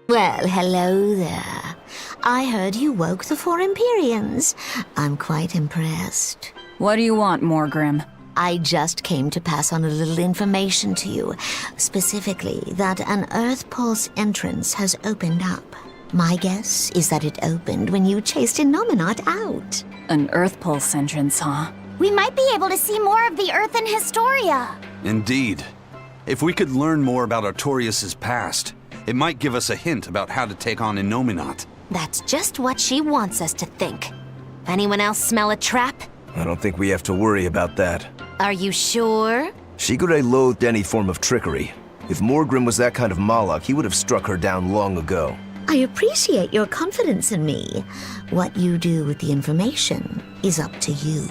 Well, hello there. I heard you woke the four Empyreans. I'm quite impressed. What do you want, Morgrim? I just came to pass on a little information to you. Specifically, that an Earth Pulse entrance has opened up. My guess is that it opened when you chased Innominat out. An Earth Pulse entrance, huh? We might be able to see more of the Earth in Historia. Indeed. If we could learn more about Artorias' past, it might give us a hint about how to take on Innominat. That's just what she wants us to think. Anyone else smell a trap? I don't think we have to worry about that. Are you sure? Shigure loathed any form of trickery. If Morgrim was that kind of Malak, he would have struck her down long ago. I appreciate your confidence in me. What you do with the information is up to you.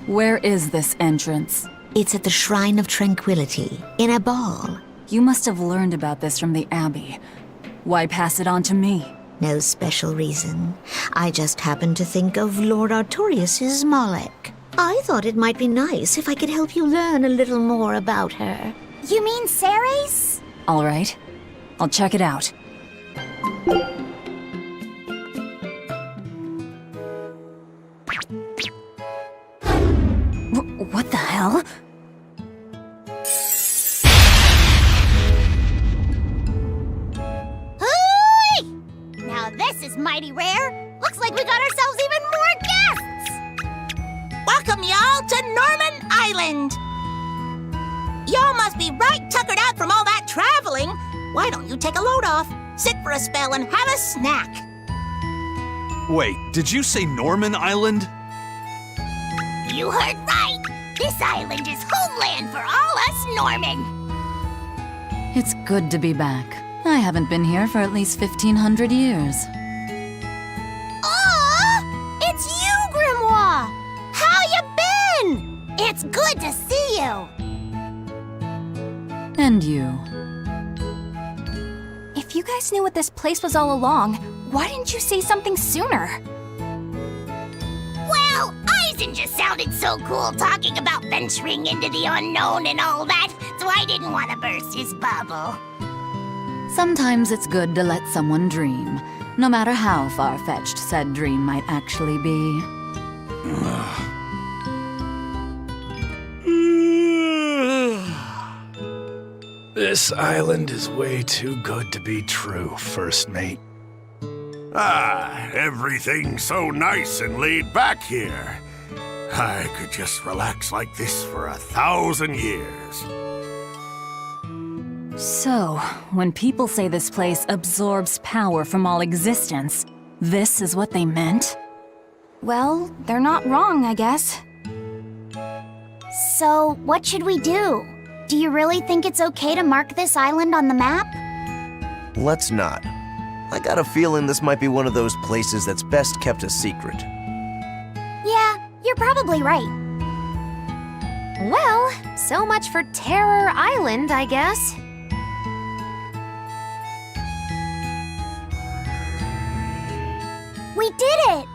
Where is this entrance? It's at the Shrine of Tranquility, in a ball. You must have learned about this from the Abbey. Why pass it on to me? No special reason. I just happened to think of Lord Artorias' Malek. I thought it might be nice if I could help you learn a little more about her. You mean Ceres? All right. I'll check it out. What the hell? Hooey! Now this is mighty rare. Looks like we got ourselves even more guests! Welcome, y'all, to Norman Island! Y'all must be right tuckered out from all that traveling. Why don't you take a load off, sit for a spell, and have a snack? Wait, did you say Norman Island? You heard right! This island is homeland for all us Norman! It's good to be back. I haven't been here for at least 1,500 years. Aw! It's you, Grimoire! How you been? It's good to see you! And you. If you guys knew what this place was all along, why didn't you say something sooner? Well, Eisen just sounded so cool talking about venturing into the unknown and all that, so I didn't want to burst his bubble. Sometimes it's good to let someone dream, no matter how far-fetched said dream might actually be. This island is way too good to be true, First Mate. Ah, everything's so nice and laid back here. I could just relax like this for 1,000 years. So, when people say this place absorbs power from all existence, this is what they meant? Well, they're not wrong, I guess. So, what should we do? Do you really think it's okay to mark this island on the map? Let's not. I got a feeling this might be one of those places that's best kept a secret. Yeah, you're probably right. Well, so much for Terror Island, I guess. We did it!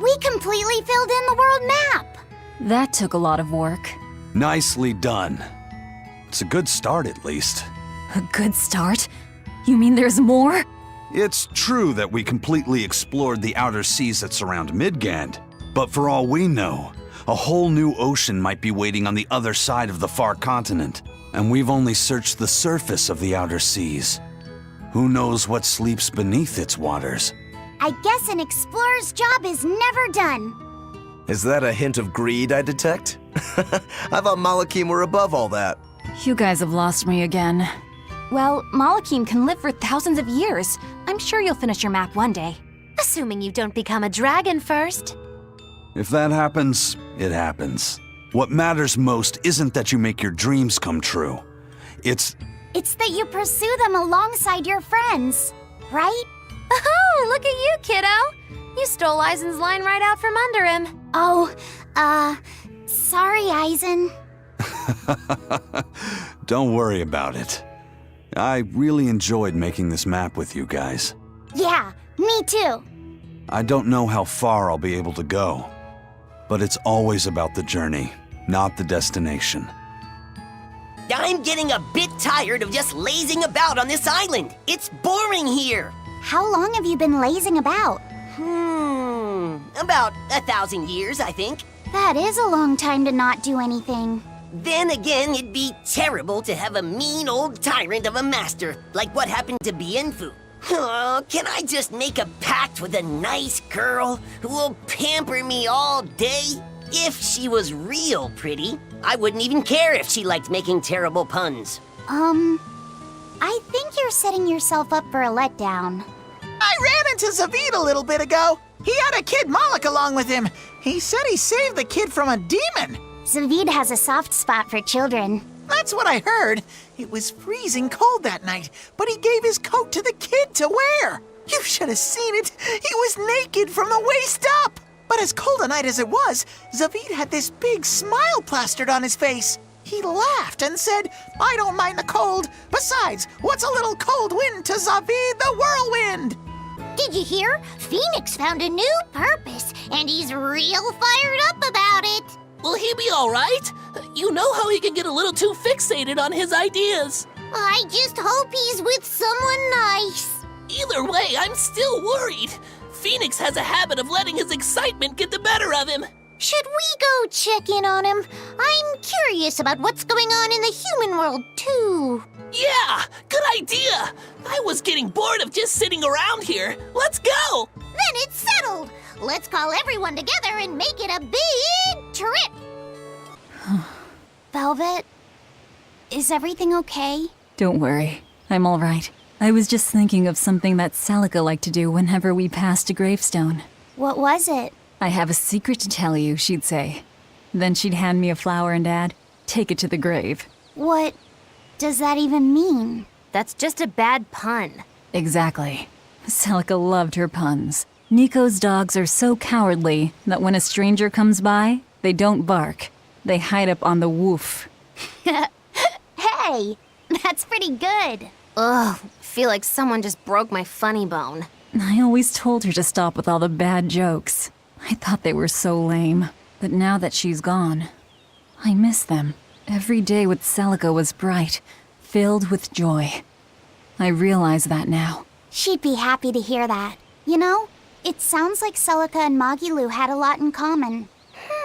We completely filled in the world map! That took a lot of work. Nicely done. It's a good start, at least. A good start? You mean there's more? It's true that we completely explored the outer seas that surround Midgand, but for all we know, a whole new ocean might be waiting on the other side of the far continent, and we've only searched the surface of the outer seas. Who knows what sleeps beneath its waters? I guess an explorer's job is never done. Is that a hint of greed I detect? I thought Malakim were above all that. You guys have lost me again. Well, Malakim can live for thousands of years. I'm sure you'll finish your map one day. Assuming you don't become a dragon first. If that happens, it happens. What matters most isn't that you make your dreams come true. It's that you pursue them alongside your friends, right? Oh, look at you, kiddo! You stole Eisen's line right out from under him. Oh, sorry, Eisen. Don't worry about it. I really enjoyed making this map with you guys. Yeah, me too. I don't know how far I'll be able to go, but it's always about the journey, not the destination. I'm getting a bit tired of just lazing about on this island. It's boring here. How long have you been lazing about? About 1,000 years, I think. That is a long time to not do anything. Then again, it'd be terrible to have a mean old tyrant of a master, like what happened to Bienfu. Oh, can I just make a pact with a nice girl who will pamper me all day? If she was real pretty, I wouldn't even care if she liked making terrible puns. I think you're setting yourself up for a letdown. I ran into Zavid a little bit ago. He had a kid Moloch along with him. He said he saved the kid from a demon. Zavid has a soft spot for children. That's what I heard. It was freezing cold that night, but he gave his coat to the kid to wear. You should have seen it. He was naked from the waist up. But as cold a night as it was, Zavid had this big smile plastered on his face. He laughed and said, "I don't mind the cold. Besides, what's a little cold wind to Zavid the whirlwind?" Did you hear? Phoenix found a new purpose, and he's real fired up about it. Will he be all right? You know how he can get a little too fixated on his ideas. I just hope he's with someone nice. Either way, I'm still worried. Phoenix has a habit of letting his excitement get the better of him. Should we go check in on him? I'm curious about what's going on in the human world, too. Yeah, good idea. I was getting bored of just sitting around here. Let's go. Then it's settled. Let's call everyone together and make it a big trip. Velvet, is everything okay? Don't worry, I'm all right. I was just thinking of something that Celica liked to do whenever we passed a gravestone. What was it? I have a secret to tell you, she'd say. Then she'd hand me a flower and add, take it to the grave. What does that even mean? That's just a bad pun. Exactly. Celica loved her puns. Nico's dogs are so cowardly that when a stranger comes by, they don't bark. They hide up on the woof. Hey, that's pretty good. Ugh, feel like someone just broke my funny bone. I always told her to stop with all the bad jokes. I thought they were so lame. But now that she's gone, I miss them. Every day with Celica was bright, filled with joy. I realize that now. She'd be happy to hear that. You know, it sounds like Celica and Magilu had a lot in common.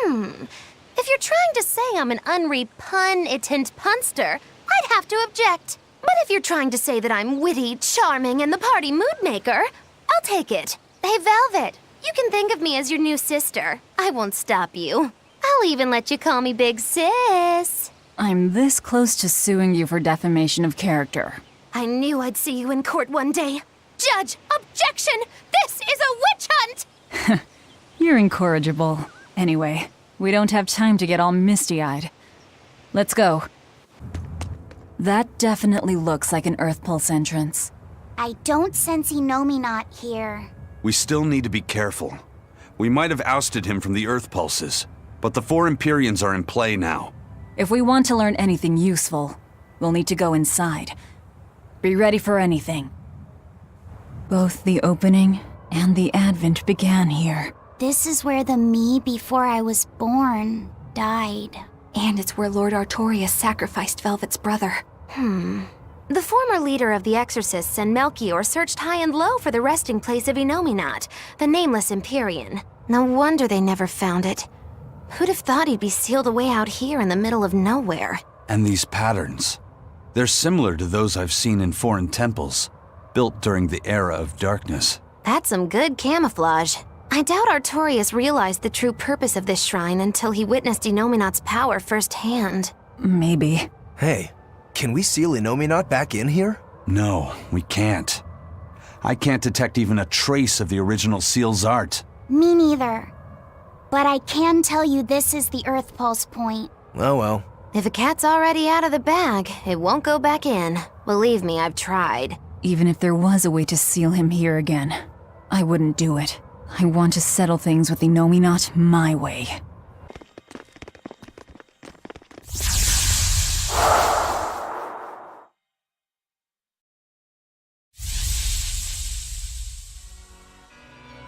If you're trying to say I'm an unrepunitent punster, I'd have to object. But if you're trying to say that I'm witty, charming, and the party mood maker, I'll take it. Hey, Velvet, you can think of me as your new sister. I won't stop you. I'll even let you call me Big Sis. I'm this close to suing you for defamation of character. I knew I'd see you in court one day. Judge, objection! This is a witch hunt! You're incorrigible. Anyway, we don't have time to get all misty-eyed. Let's go. That definitely looks like an Earth Pulse entrance. I don't sense Inominat here. We still need to be careful. We might have ousted him from the Earth Pulses, but the 4 Empyreans are in play now. If we want to learn anything useful, we'll need to go inside. Be ready for anything. Both the opening and the Advent began here. This is where the me before I was born died. And it's where Lord Artorius sacrificed Velvet's brother. The former leader of the Exorcists and Melchior searched high and low for the resting place of Inominat, the nameless Empyrean. No wonder they never found it. Who'd have thought he'd be sealed away out here in the middle of nowhere? And these patterns. They're similar to those I've seen in foreign temples, built during the era of darkness. That's some good camouflage. I doubt Artorius realized the true purpose of this shrine until he witnessed Inominat's power firsthand. Maybe. Hey, can we seal Inominat back in here? No, we can't. I can't detect even a trace of the original seal's art. Me neither. But I can tell you this is the Earth Pulse point. Oh well. If a cat's already out of the bag, it won't go back in. Believe me, I've tried. Even if there was a way to seal him here again, I wouldn't do it. I want to settle things with Inominat my way.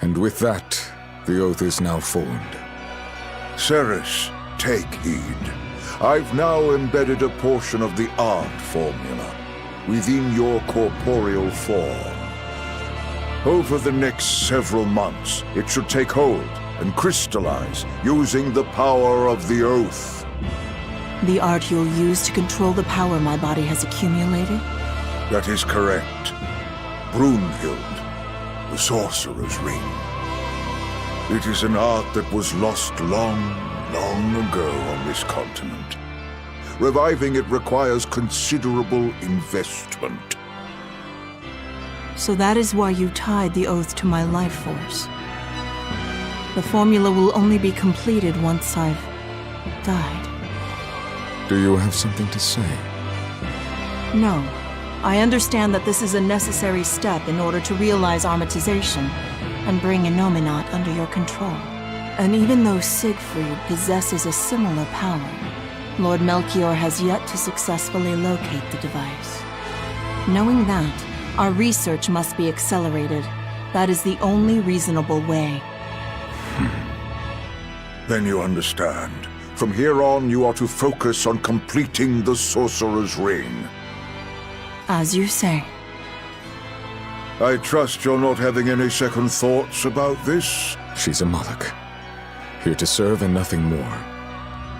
And with that, the oath is now formed. Ceres, take heed. I've now embedded a portion of the art formula within your corporeal form. Over the next several months, it should take hold and crystallize using the power of the Oath. The art you'll use to control the power my body has accumulated? That is correct. Brunhild, the Sorcerer's Ring. It is an art that was lost long, long ago on this continent. Reviving it requires considerable investment. So that is why you tied the oath to my life force. The formula will only be completed once I've died. Do you have something to say? No. I understand that this is a necessary step in order to realize Armatization and bring Innominat under your control. And even though Siegfried possesses a similar power, Lord Melchior has yet to successfully locate the device. Knowing that, our research must be accelerated. That is the only reasonable way. Then you understand. From here on, you are to focus on completing the Sorcerer's Ring. As you say. I trust you're not having any second thoughts about this? She's a Moloch, here to serve and nothing more.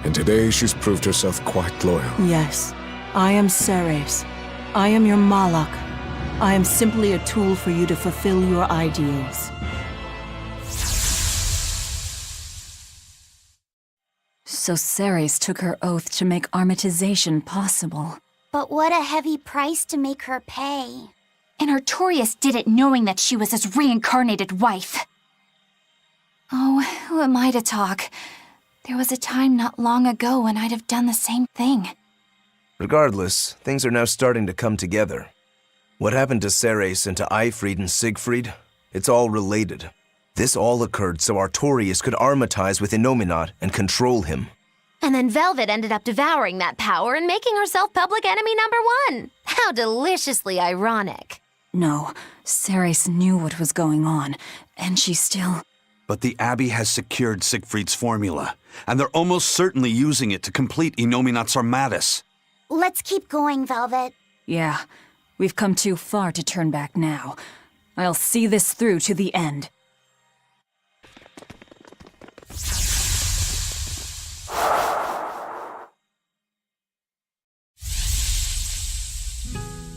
And today she's proved herself quite loyal. Yes, I am Ceres. I am your Moloch. I am simply a tool for you to fulfill your ideals. So Ceres took her oath to make Armatization possible. But what a heavy price to make her pay. And Artorius did it knowing that she was his reincarnated wife. Oh, who am I to talk? There was a time not long ago when I'd have done the same thing. Regardless, things are now starting to come together. What happened to Ceres and to Eifried and Siegfried? It's all related. This all occurred so Artorius could armatize with Innominat and control him. And then Velvet ended up devouring that power and making herself public enemy #1. How deliciously ironic. No, Ceres knew what was going on, and she still... But the Abbey has secured Siegfried's formula, and they're almost certainly using it to complete Innominat's Armatus. Let's keep going, Velvet. Yeah, we've come too far to turn back now. I'll see this through to the end.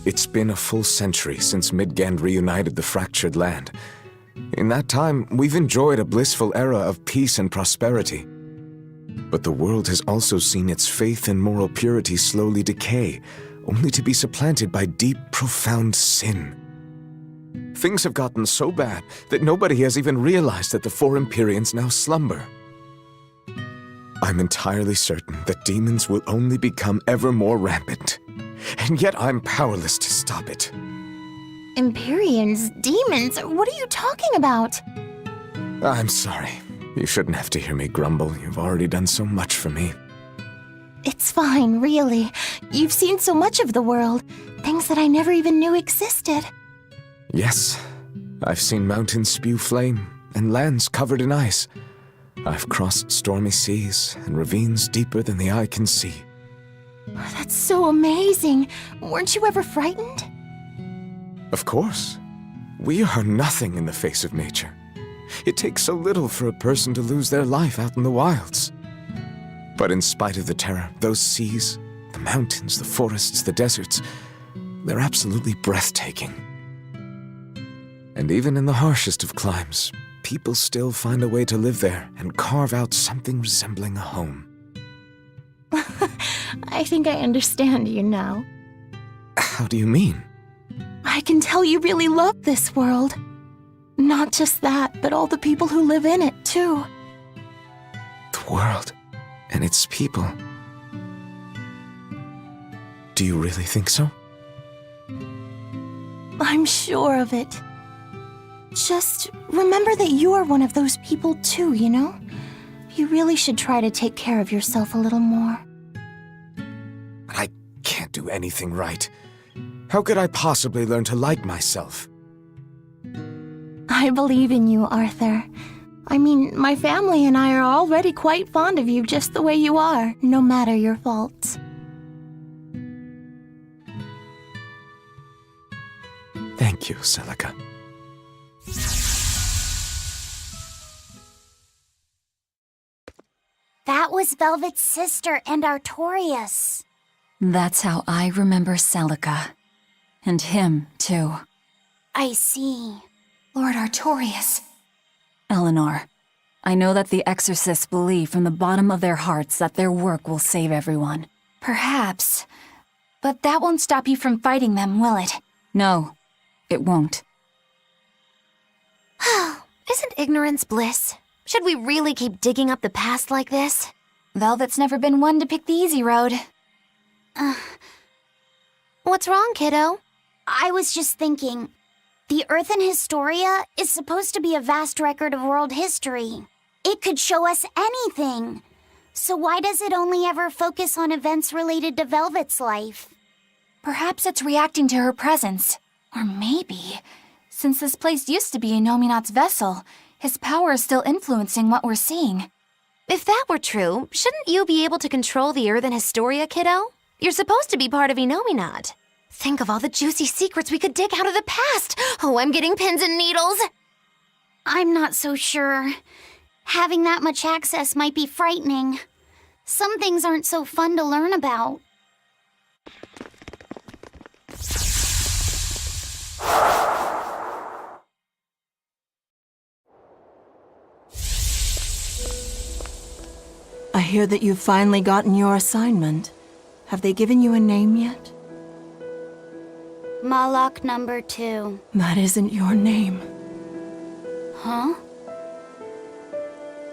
It's been a full century since Midgand reunited the fractured land. In that time, we've enjoyed a blissful era of peace and prosperity. But the world has also seen its faith and moral purity slowly decay, only to be supplanted by deep, profound sin. Things have gotten so bad that nobody has even realized that the four Empyreans now slumber. I'm entirely certain that demons will only become ever more rampant, and yet I'm powerless to stop it. Empyreans? Demons? What are you talking about? I'm sorry. You shouldn't have to hear me grumble. You've already done so much for me. It's fine, really. You've seen so much of the world. Things that I never even knew existed. Yes. I've seen mountains spew flame, and lands covered in ice. I've crossed stormy seas, and ravines deeper than the eye can see. That's so amazing. Weren't you ever frightened? Of course. We are nothing in the face of nature. It takes so little for a person to lose their life out in the wilds. But in spite of the terror, those seas, the mountains, the forests, the deserts, they're absolutely breathtaking. And even in the harshest of climes, people still find a way to live there and carve out something resembling a home. I think I understand you now. How do you mean? I can tell you really love this world. Not just that, but all the people who live in it, too. The world and its people. Do you really think so? I'm sure of it. Just remember that you're one of those people too, you know? You really should try to take care of yourself a little more. I can't do anything right. How could I possibly learn to like myself? I believe in you, Arthur. I mean, my family and I are already quite fond of you just the way you are, no matter your faults. Thank you, Celica. was Velvet's sister and Artorias. That's how I remember Celica. And him, too. I see. Lord Artorias. Eleanor, I know that the exorcists believe from the bottom of their hearts that their work will save everyone. Perhaps. But that won't stop you from fighting them, will it? No, it won't. Isn't ignorance bliss? Should we really keep digging up the past like this? Velvet's never been one to pick the easy road. What's wrong, kiddo? I was just thinking, the Earth in Historia is supposed to be a vast record of world history. It could show us anything. So why does it only ever focus on events related to Velvet's life? Perhaps it's reacting to her presence. Or maybe, since this place used to be Nominat's vessel, his power is still influencing what we're seeing. If that were true, shouldn't you be able to control the Earth in Historia, kiddo? You're supposed to be part of Nominat. Think of all the juicy secrets we could dig out of the past. Oh, I'm getting pins and needles. I'm not so sure. Having that much access might be frightening. Some things aren't so fun to learn about. I hear that you've finally gotten your assignment. Have they given you a name yet? Malak number 2. That isn't your name. Huh?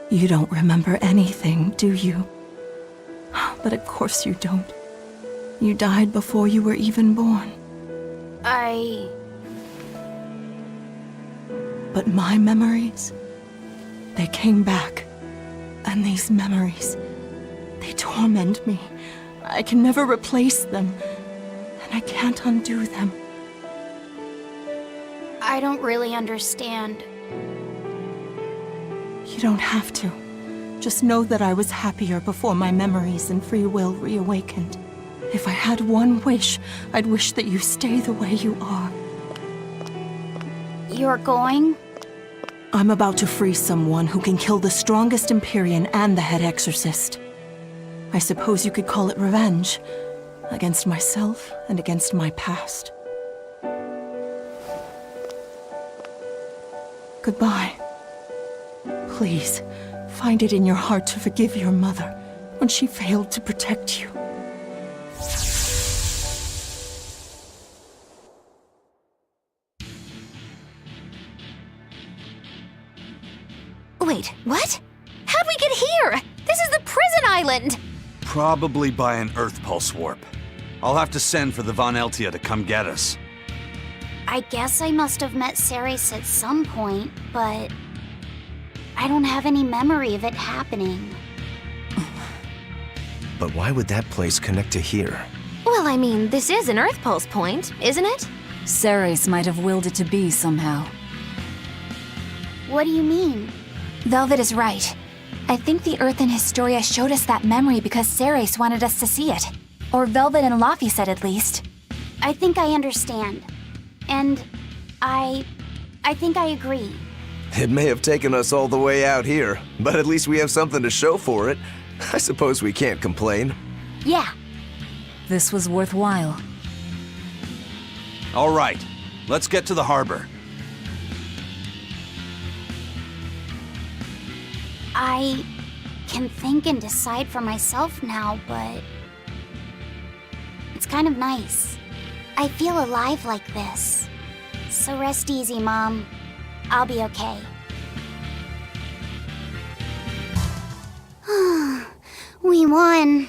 You don't remember anything, do you? But of course you don't. You died before you were even born. But my memories, they came back. And these memories, they torment me. I can never replace them. And I can't undo them. I don't really understand. You don't have to. Just know that I was happier before my memories and free will reawakened. If I had one wish, I'd wish that you stay the way you are. You're going? I'm about to free someone who can kill the strongest Empyrean and the head exorcist. I suppose you could call it revenge. Against myself and against my past. Goodbye. Please, find it in your heart to forgive your mother when she failed to protect you. Wait, what? How'd we get here? This is the prison island! Probably by an Earth Pulse warp. I'll have to send for the Von Eltia to come get us. I guess I must have met Ceres at some point, but I don't have any memory of it happening. But why would that place connect to here? Well, I mean, this is an Earth Pulse point, isn't it? Ceres might have willed it to be somehow. What do you mean? Velvet is right. I think the Earth in Historia showed us that memory because Ceres wanted us to see it. Or Velvet and Laffy said at least. I think I understand. And I think I agree. It may have taken us all the way out here, but at least we have something to show for it. I suppose we can't complain. Yeah. This was worthwhile. All right, let's get to the harbor. I can think and decide for myself now, but it's kind of nice. I feel alive like this. So rest easy, Mom. I'll be okay. We won.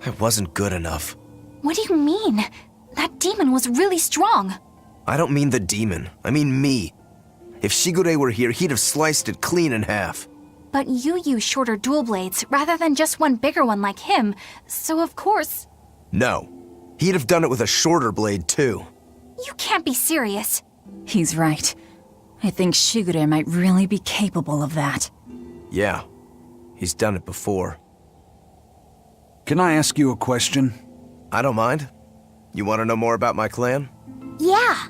I wasn't good enough. What do you mean? That demon was really strong. I don't mean the demon. I mean me. If Shigure were here, he'd have sliced it clean in half. But you use shorter dual blades rather than just one bigger one like him, so of course... No. He'd have done it with a shorter blade, too. You can't be serious. He's right. I think Shigure might really be capable of that. Yeah. He's done it before. Can I ask you a question? I don't mind. You want to know more about my clan? Yeah.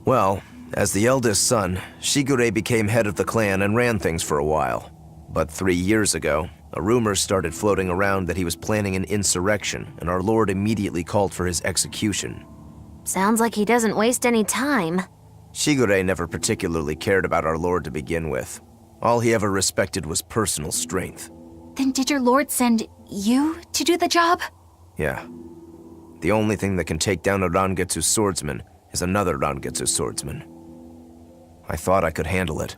Well, as the eldest son, Shigure became head of the clan and ran things for a while. But 3 years ago, A rumor started floating around that he was planning an insurrection, and our lord immediately called for his execution. Sounds like he doesn't waste any time. Shigure never particularly cared about our lord to begin with. All he ever respected was personal strength. Then did your lord send you to do the job? Yeah. The only thing that can take down a Rangetsu swordsman is another Rangetsu swordsman. I thought I could handle it.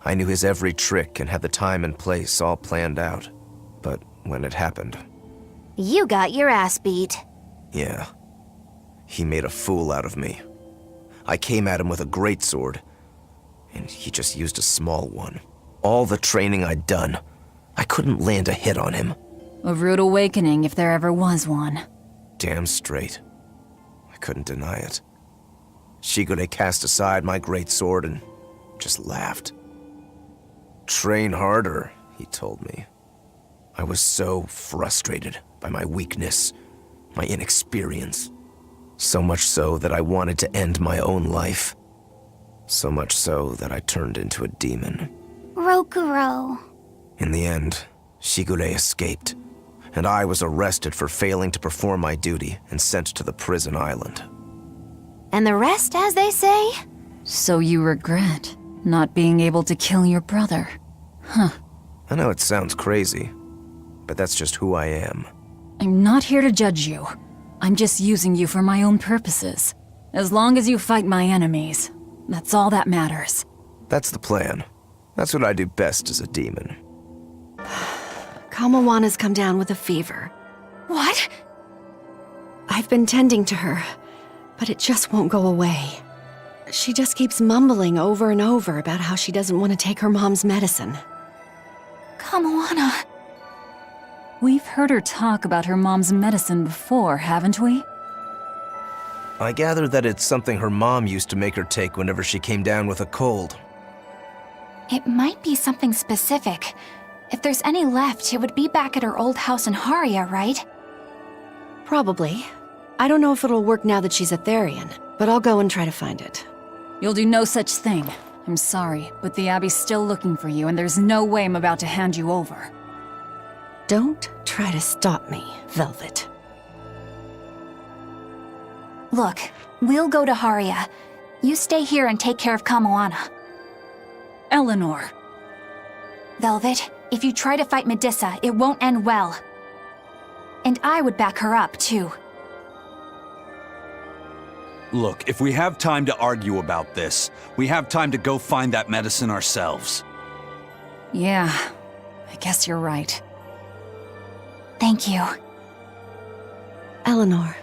I knew his every trick and had the time and place all planned out. But when it happened... You got your ass beat. Yeah. He made a fool out of me. I came at him with a greatsword, and he just used a small one. All the training I'd done, I couldn't land a hit on him. A rude awakening if there ever was one. Damn straight. I couldn't deny it. Shigure cast aside my greatsword and just laughed. Train harder, he told me. I was so frustrated by my weakness, my inexperience. So much so that I wanted to end my own life. So much so that I turned into a demon. Rokuro. In the end, Shigure escaped, and I was arrested for failing to perform my duty and sent to the prison island. And the rest, as they say? So you regret not being able to kill your brother. Huh. I know it sounds crazy, but that's just who I am. I'm not here to judge you. I'm just using you for my own purposes. As long as you fight my enemies, that's all that matters. That's the plan. That's what I do best as a demon. Kamawana's come down with a fever. What? I've been tending to her, but it just won't go away. She just keeps mumbling over and over about how she doesn't want to take her mom's medicine. Kamawana. We've heard her talk about her mom's medicine before, haven't we? I gather that it's something her mom used to make her take whenever she came down with a cold. It might be something specific. If there's any left, it would be back at her old house in Haria, right? Probably. I don't know if it'll work now that she's a Therian, but I'll go and try to find it. You'll do no such thing. I'm sorry, but the Abbey's still looking for you, and there's no way I'm about to hand you over. Don't try to stop me, Velvet. Look, we'll go to Haria. You stay here and take care of Kamawana. Eleanor. Velvet, if you try to fight Medusa, it won't end well. And I would back her up, too. Look, if we have time to argue about this, we have time to go find that medicine ourselves. Yeah, I guess you're right. Thank you. Eleanor,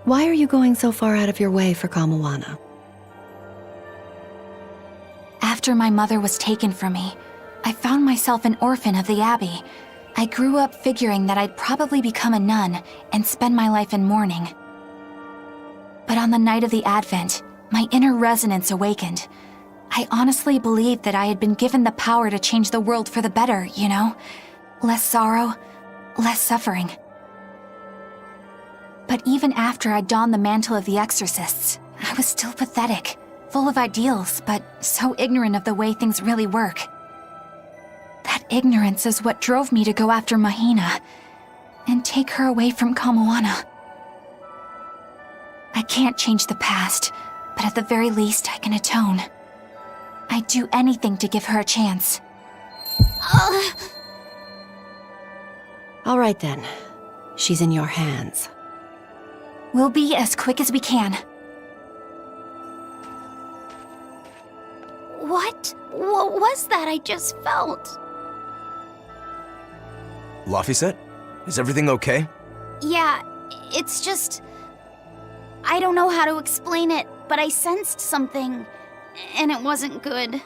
why are you going so far out of your way for Kamawana? After my mother was taken from me, I found myself an orphan of the Abbey. I grew up figuring that I'd probably become a nun and spend my life in mourning. But on the night of the Advent, my inner resonance awakened. I honestly believed that I had been given the power to change the world for the better, you know? Less sorrow, less suffering. But even after I donned the mantle of the exorcists, I was still pathetic, full of ideals, but so ignorant of the way things really work. That ignorance is what drove me to go after Mahina and take her away from Kamawana. I can't change the past, but at the very least I can atone. I'd do anything to give her a chance. All right then. She's in your hands. We'll be as quick as we can. What was that I just felt? Laphicet? Is everything okay? Yeah, it's just... I don't know how to explain it, but I sensed something, and it wasn't good.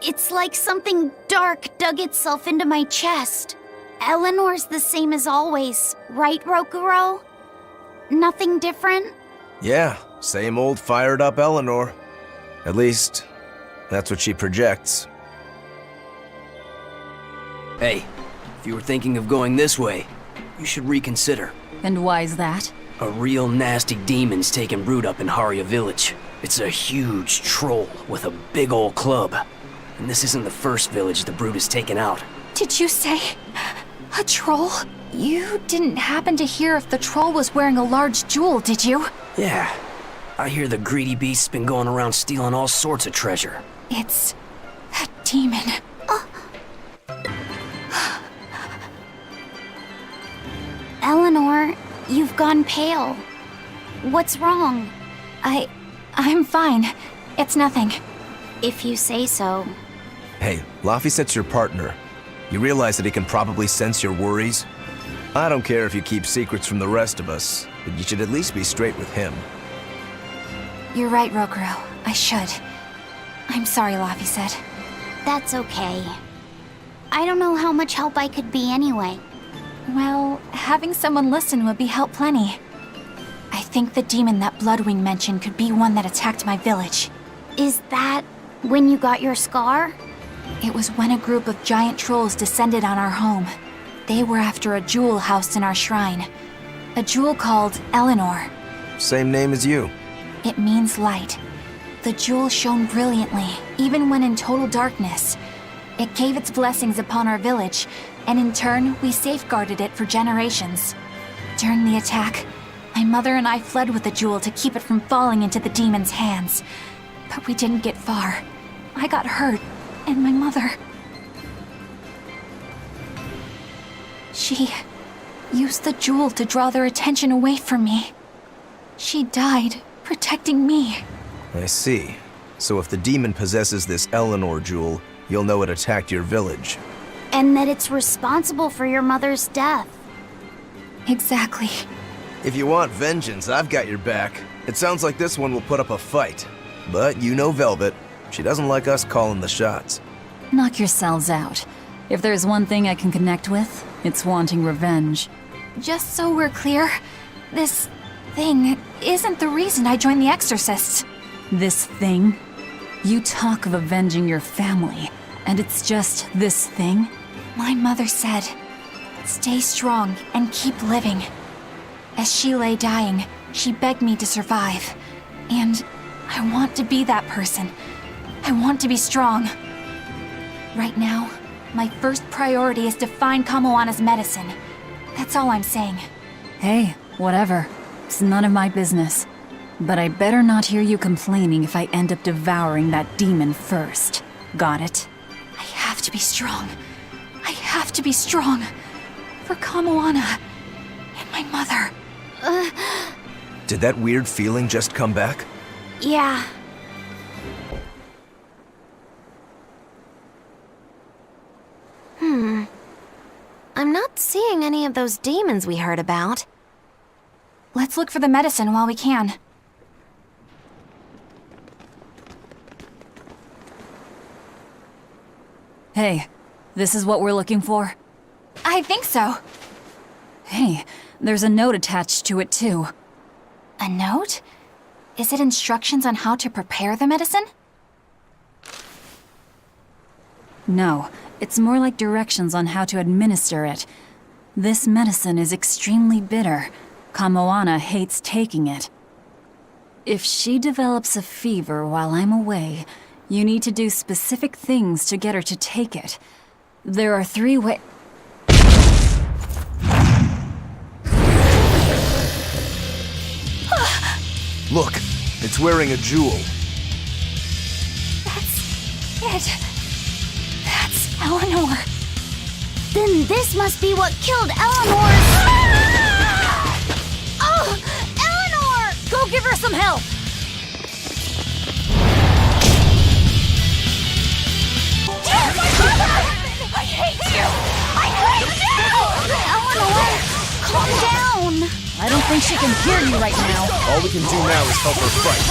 It's like something dark dug itself into my chest. Eleanor's the same as always, right, Rokuro? Nothing different? Yeah, same old fired up Eleanor. At least, that's what she projects. Hey, if you were thinking of going this way, you should reconsider. And why's that? A real nasty demon's taking root up in Haria village. It's a huge troll with a big old club. And this isn't the first village the brute has taken out. Did you say a troll? You didn't happen to hear if the troll was wearing a large jewel, did you? Yeah. I hear the greedy beast's been going around stealing all sorts of treasure. It's that demon. Eleanor, you've gone pale. What's wrong? I'm fine. It's nothing. If you say so. Hey, Laphicet's your partner. You realize that he can probably sense your worries? I don't care if you keep secrets from the rest of us, but you should at least be straight with him. You're right, Rokuro. I should. I'm sorry, Laphicet. That's okay. I don't know how much help I could be anyway. Well, having someone listen would be help plenty. I think the demon that Bloodwing mentioned could be one that attacked my village. Is that when you got your scar? It was when a group of giant trolls descended on our home. They were after a jewel housed in our shrine. A jewel called Eleanor. Same name as you. It means light. The jewel shone brilliantly, even when in total darkness. It gave its blessings upon our village, and in turn, we safeguarded it for generations. During the attack, my mother and I fled with the jewel to keep it from falling into the demon's hands. But we didn't get far. I got hurt, and my mother... She used the jewel to draw their attention away from me. She died, protecting me. I see. So if the demon possesses this Eleanor jewel, you'll know it attacked your village. And that it's responsible for your mother's death. Exactly. If you want vengeance, I've got your back. It sounds like this one will put up a fight. But you know Velvet. She doesn't like us calling the shots. Knock yourselves out. If there's one thing I can connect with, it's wanting revenge. Just so we're clear, this thing isn't the reason I joined the Exorcists. This thing? You talk of avenging your family, and it's just this thing? My mother said, stay strong and keep living. As she lay dying, she begged me to survive. And I want to be that person. I want to be strong. Right now, my first priority is to find Kamoana's medicine. That's all I'm saying. Hey, whatever. It's none of my business. But I better not hear you complaining if I end up devouring that demon first. Got it? I have to be strong. I have to be strong. For Kamoana and my mother. Did that weird feeling just come back? Yeah. I'm not seeing any of those demons we heard about. Let's look for the medicine while we can. Hey, this is what we're looking for? I think so. Hey, there's a note attached to it too. A note? Is it instructions on how to prepare the medicine? No, it's more like directions on how to administer it. This medicine is extremely bitter. Kamoana hates taking it. If she develops a fever while I'm away, you need to do specific things to get her to take it. There are 3 ways. Look, it's wearing a jewel. That's it. That's Eleanor. Then this must be what killed Eleanor's... Oh! Eleanor! Go give her some help! Dear my mother! I hate you! I hate you! Eleanor, calm down! I don't think she can hear you right now. All we can do now is help her fight.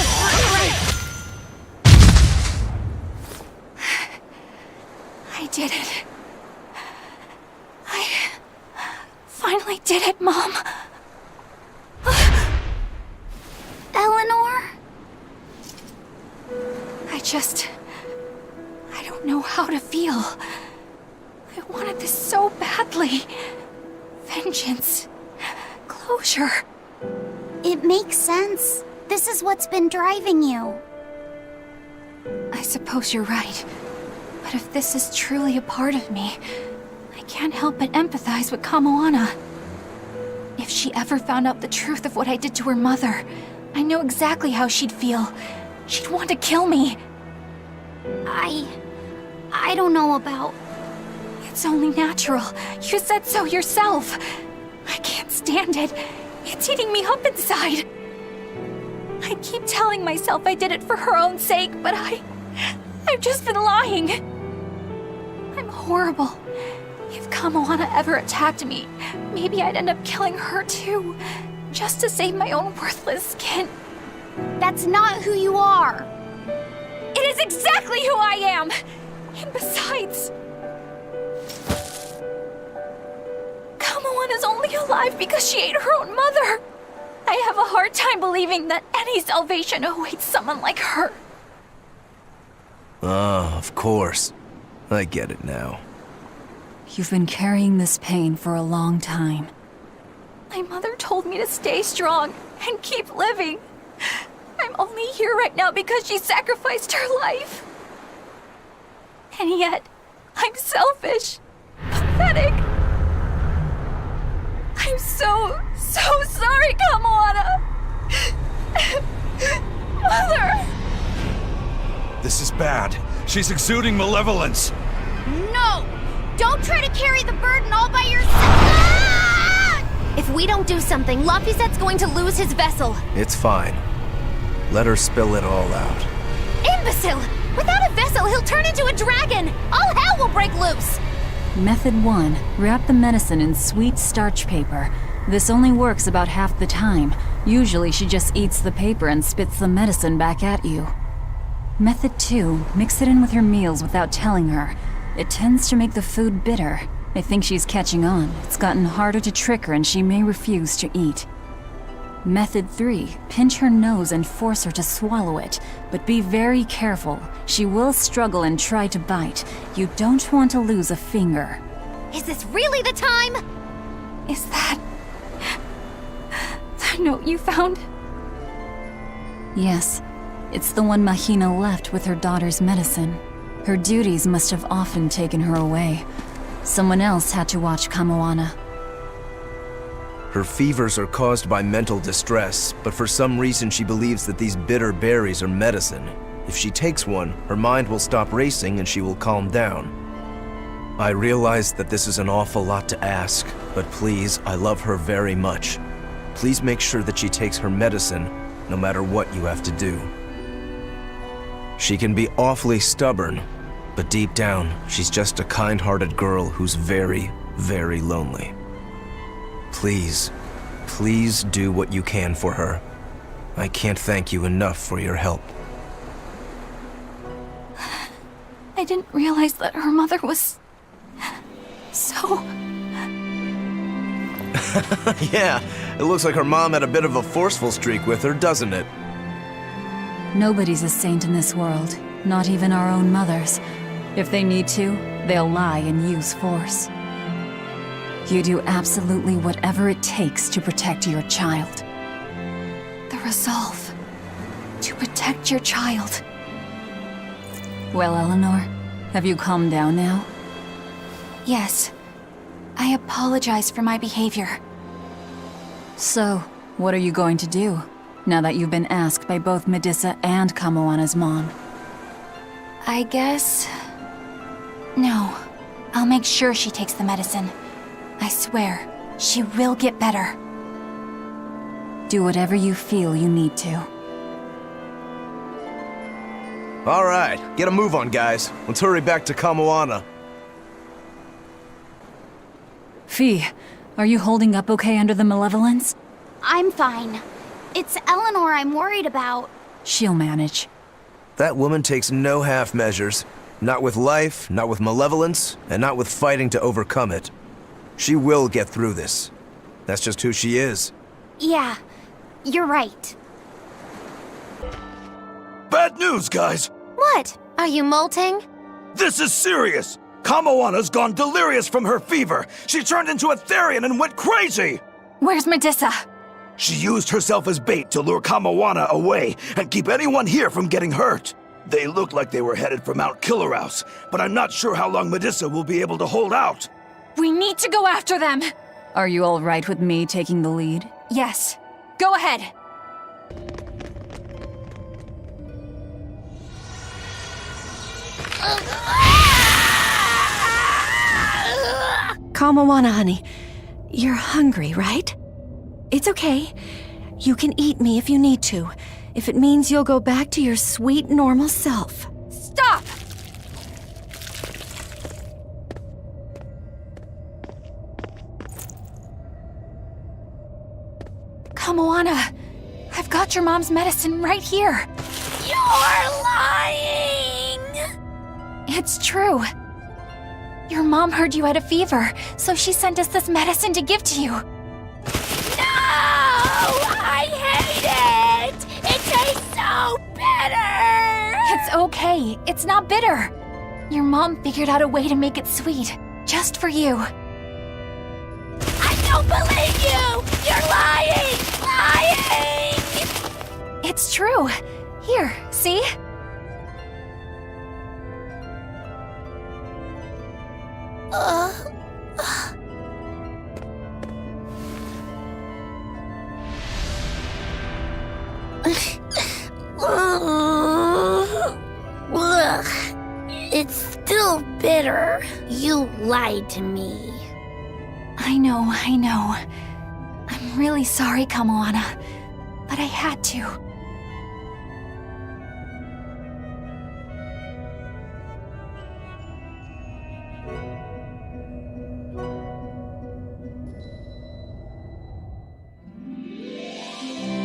I did it. I finally did it, Mom. Eleanor? I don't know how to feel. I wanted this so badly. Vengeance. Closure. It makes sense. This is what's been driving you. I suppose you're right. But if this is truly a part of me, I can't help but empathize with Kamoana. If she ever found out the truth of what I did to her mother, I know exactly how she'd feel. She'd want to kill me. I don't know about... It's only natural. You said so yourself. I can't stand it. It's eating me up inside. I keep telling myself I did it for her own sake, but I've just been lying. I'm horrible. If Kamoana ever attacked me, maybe I'd end up killing her too, just to save my own worthless skin. That's not who you are. It is exactly who I am! And besides... Kamoana's only alive because she ate her own mother! I have a hard time believing that any salvation awaits someone like her. Ah, of course. I get it now. You've been carrying this pain for a long time. My mother told me to stay strong and keep living. I'm only here right now because she sacrificed her life. And yet, I'm selfish, pathetic. I'm so sorry, Kamoana. Mother! This is bad. She's exuding malevolence. No! Don't try to carry the burden all by yourself! Ah! If we don't do something, Laphicet's going to lose his vessel. It's fine. Let her spill it all out. Imbecile! Without a vessel, he'll turn into a dragon! All hell will break loose! Method 1. Wrap the medicine in sweet starch paper. This only works about half the time. Usually she just eats the paper and spits the medicine back at you. Method 2. Mix it in with her meals without telling her. It tends to make the food bitter. I think she's catching on. It's gotten harder to trick her and she may refuse to eat. Method 3. Pinch her nose and force her to swallow it. But be very careful. She will struggle and try to bite. You don't want to lose a finger. Is this really the time? Is that note you found? Yes. It's the one Mahina left with her daughter's medicine. Her duties must have often taken her away. Someone else had to watch Kamoana. Her fevers are caused by mental distress, but for some reason she believes that these bitter berries are medicine. If she takes one, her mind will stop racing and she will calm down. I realize that this is an awful lot to ask, but please, I love her very much. Please make sure that she takes her medicine, no matter what you have to do. She can be awfully stubborn, but deep down, she's just a kind-hearted girl who's very, very lonely. Please, please do what you can for her. I can't thank you enough for your help. I didn't realize that her mother was... so... Yeah, it looks like her mom had a bit of a forceful streak with her, doesn't it? Nobody's a saint in this world, not even our own mothers. If they need to, they'll lie and use force. You do absolutely whatever it takes to protect your child. The resolve to protect your child. Well, Eleanor, have you calmed down now? Yes. I apologize for my behavior. So, what are you going to do, now that you've been asked by both Medissa and Kamoana's mom? I guess... No. I'll make sure she takes the medicine. I swear, she will get better. Do whatever you feel you need to. All right, get a move on, guys. Let's hurry back to Kamoana. Fee, are you holding up okay under the malevolence? I'm fine. It's Eleanor I'm worried about. She'll manage. That woman takes no half measures. Not with life, not with malevolence, and not with fighting to overcome it. She will get through this. That's just who she is. Yeah, you're right. Bad news, guys! What? Are you molting? This is serious! Kamoana's gone delirious from her fever. She turned into a Therian and went crazy! Where's Medissa? She used herself as bait to lure Kamoana away and keep anyone here from getting hurt. They looked like they were headed for Mount Killerhouse, but I'm not sure how long Medissa will be able to hold out. We need to go after them! Are you all right with me taking the lead? Yes. Go ahead. Kamawana, honey. You're hungry, right? It's okay. You can eat me if you need to, if it means you'll go back to your sweet, normal self. Stop! Kamoana, I've got your mom's medicine right here. You're lying! It's true. Your mom heard you had a fever, so she sent us this medicine to give to you. No! I hate it! It tastes so bitter! It's okay. It's not bitter. Your mom figured out a way to make it sweet, just for you. I don't believe you! You're lying! Lying! It's true. Here, see? Ugh. It's still bitter. You lied to me. I know. I'm really sorry, Kamoana, but I had to.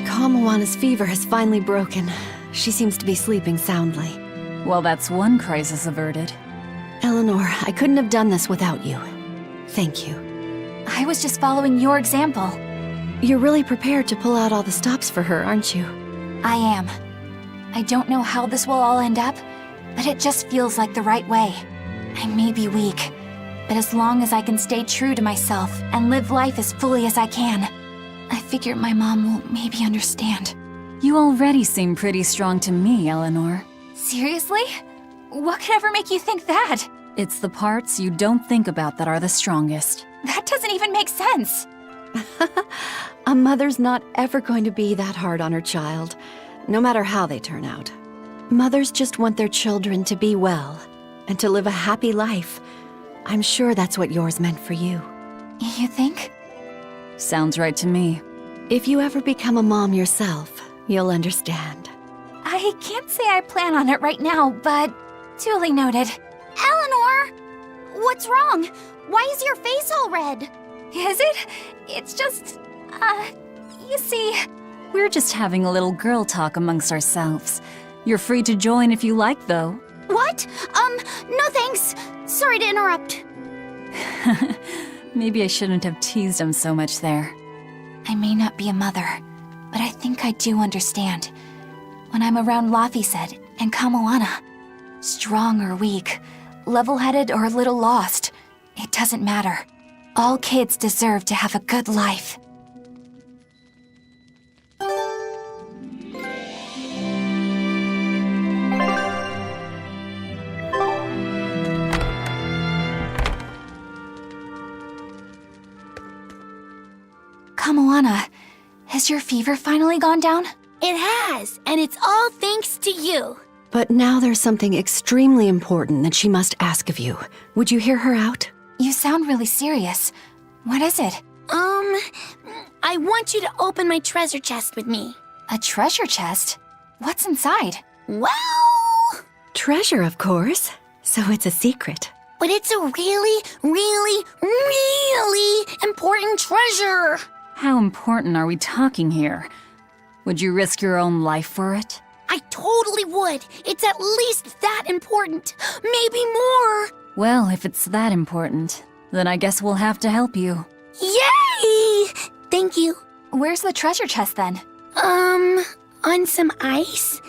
Kamawa's fever has finally broken. She seems to be sleeping soundly. Well, that's one crisis averted. Eleanor, I couldn't have done this without you. Thank you. I was just following your example. You're really prepared to pull out all the stops for her, aren't you? I am. I don't know how this will all end up, but it just feels like the right way. I may be weak, but as long as I can stay true to myself and live life as fully as I can, I figure my mom will maybe understand. You already seem pretty strong to me, Eleanor. Seriously? What could ever make you think that? It's the parts you don't think about that are the strongest. That doesn't even make sense. A mother's not ever going to be that hard on her child, no matter how they turn out. Mothers just want their children to be well and to live a happy life. I'm sure that's what yours meant for you. You think? Sounds right to me. If you ever become a mom yourself, you'll understand. I can't say I plan on it right now, but duly noted. Eleanor! What's wrong? Why is your face all red? Is it? It's just, you see... We're just having a little girl talk amongst ourselves. You're free to join if you like, though. What? No thanks. Sorry to interrupt. Maybe I shouldn't have teased him so much there. I may not be a mother, but I think I do understand. When I'm around Laphicet and Kamoana, strong or weak, level-headed or a little lost, it doesn't matter. All kids deserve to have a good life. Kamoana, has your fever finally gone down? It has, and it's all thanks to you. But now there's something extremely important that she must ask of you. Would you hear her out? You sound really serious. What is it? I want you to open my treasure chest with me. A treasure chest? What's inside? Well... Treasure, of course. So it's a secret. But it's a really, really, really important treasure. How important are we talking here? Would you risk your own life for it? I totally would. It's at least that important. Maybe more. Well, if it's that important, then I guess we'll have to help you. Yay! Thank you. Where's the treasure chest then? On some ice.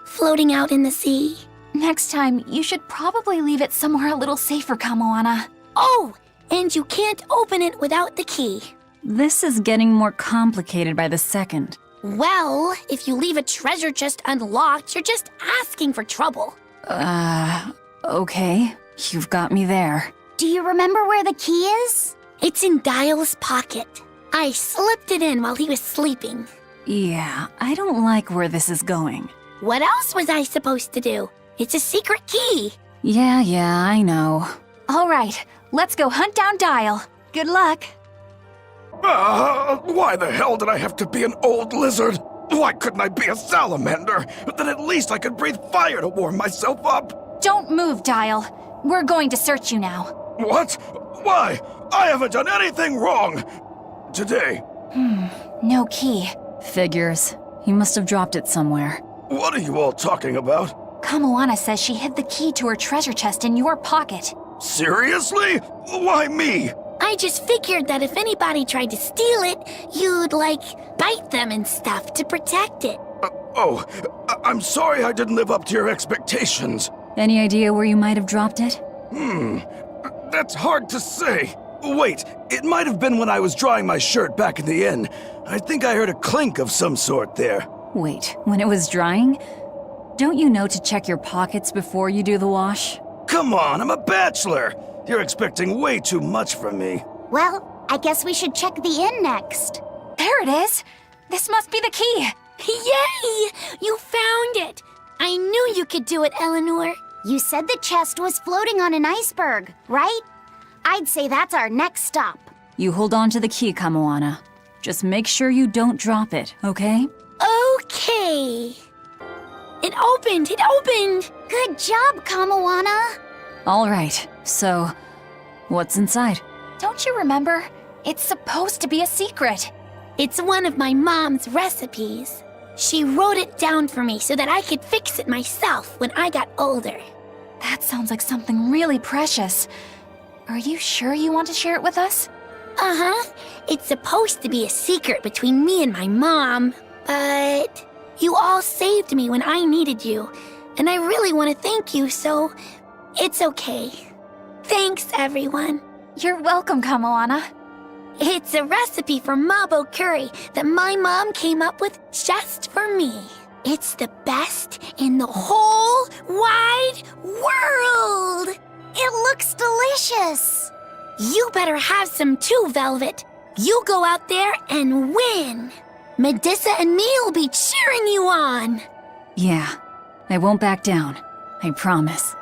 Floating out in the sea. Next time, you should probably leave it somewhere a little safer, Kamoana. Oh, and you can't open it without the key. This is getting more complicated by the second. Well, if you leave a treasure chest unlocked, you're just asking for trouble. Okay. You've got me there. Do you remember where the key is? It's in Dial's pocket. I slipped it in while he was sleeping. Yeah, I don't like where this is going. What else was I supposed to do? It's a secret key. Yeah, I know. All right, let's go hunt down Dial. Good luck. Why the hell did I have to be an old lizard? Why couldn't I be a salamander? Then at least I could breathe fire to warm myself up. Don't move, Dial. We're going to search you now. What? Why? I haven't done anything wrong. Today. No key. Figures. He must have dropped it somewhere. What are you all talking about? Kamoana says she hid the key to her treasure chest in your pocket. Seriously? Why me? I just figured that if anybody tried to steal it, you'd, bite them and stuff to protect it. I'm sorry I didn't live up to your expectations. Any idea where you might have dropped it? That's hard to say. Wait, it might have been when I was drying my shirt back in the inn. I think I heard a clink of some sort there. Wait, when it was drying? Don't you know to check your pockets before you do the wash? Come on, I'm a bachelor. You're expecting way too much from me. Well, I guess we should check the inn next. There it is. This must be the key. Yay! You found it! I knew you could do it, Eleanor. You said the chest was floating on an iceberg, right? I'd say that's our next stop. You hold on to the key, Kamoana. Just make sure you don't drop it, okay? Okay. It opened! It opened! Good job, Kamoana. All right, so what's inside? Don't you remember? It's supposed to be a secret. It's one of my mom's recipes. She wrote it down for me so that I could fix it myself when I got older. That sounds like something really precious. Are you sure you want to share it with us? Uh-huh. It's supposed to be a secret between me and my mom, but you all saved me when I needed you, and I really want to thank you, so it's okay. Thanks, everyone. You're welcome, Kamoana. It's a recipe for mabo curry that my mom came up with just for me. It's the best in the whole wide world! It looks delicious! You better have some too, Velvet. You go out there and win. Medissa and me will be cheering you on. Yeah, I won't back down. I promise.